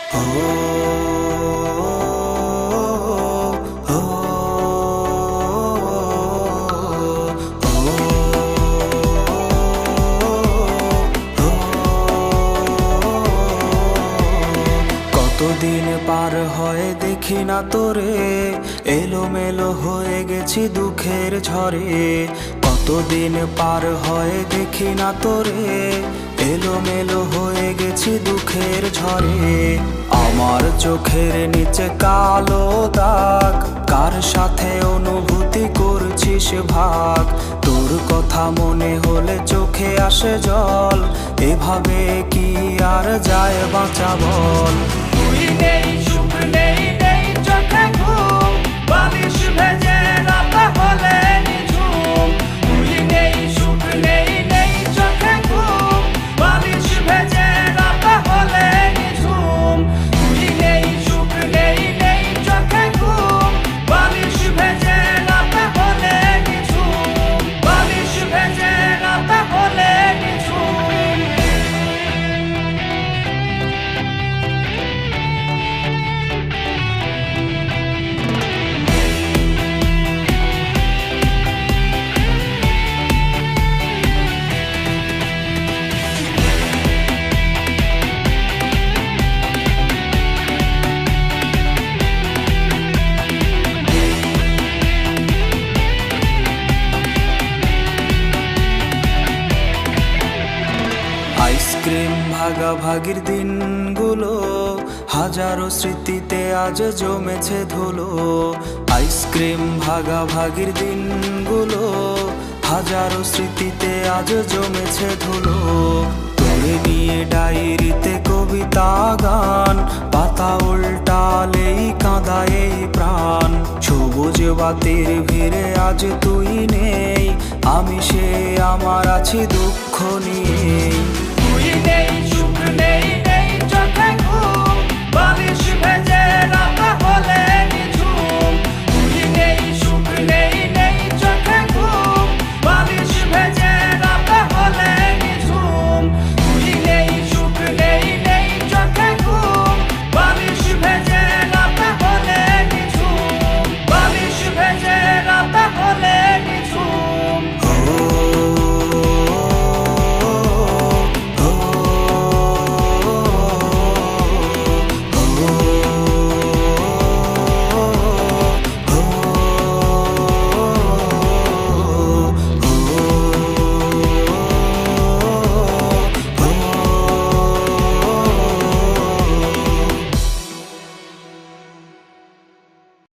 কতদিন পার হয় দেখি না তোরে, এলোমেলো হয়ে গেছি দুঃখের ঝড়ে। কতদিন পার হয় দেখি না তোরে, এলোমেলো হয়ে গেছি দুঃখের ঝড়ে। আমার চোখের নিচে কালো দাগ, কার সাথে অনুভূতি করছিস ভাগ। তোর কথা মনে হলে চোখে আসে জল, এভাবে কি আর যায় বাঁচা বল। তুই নেই, সুখ নেই, নেই চোখে ঘুম, বালিশ ভেজে রাত হলে নিঝুম। তুই নেই, সুখ নেই, নেই চোখে ঘুম, বালিশ ভেজে রাত হলে নিঝুম। তুই নেই, সুখ নেই, নেই চোখে ঘুম, বালিশ ভেজে রাত হলে নিঝুম। বালিশ ভেজে রাত হলে নিঝুম। আইসক্রিম ভাগাভাগির দিনগুলো হাজারো স্মৃতিতে আজ জমেছে ধুলো। আইসক্রিম ভাগাভাগির দিনগুলো হাজারো স্মৃতিতে আজ জমেছে ধুলো। তোরে নিয়ে ডায়েরিতে কবিতা গান, পাতা উল্টালেই কাঁদায় এই প্রাণ। সবুজ বাতির ভিড়ে আজ তুই নেই, আমি সে আমার আছি দুঃখ নিয়ে।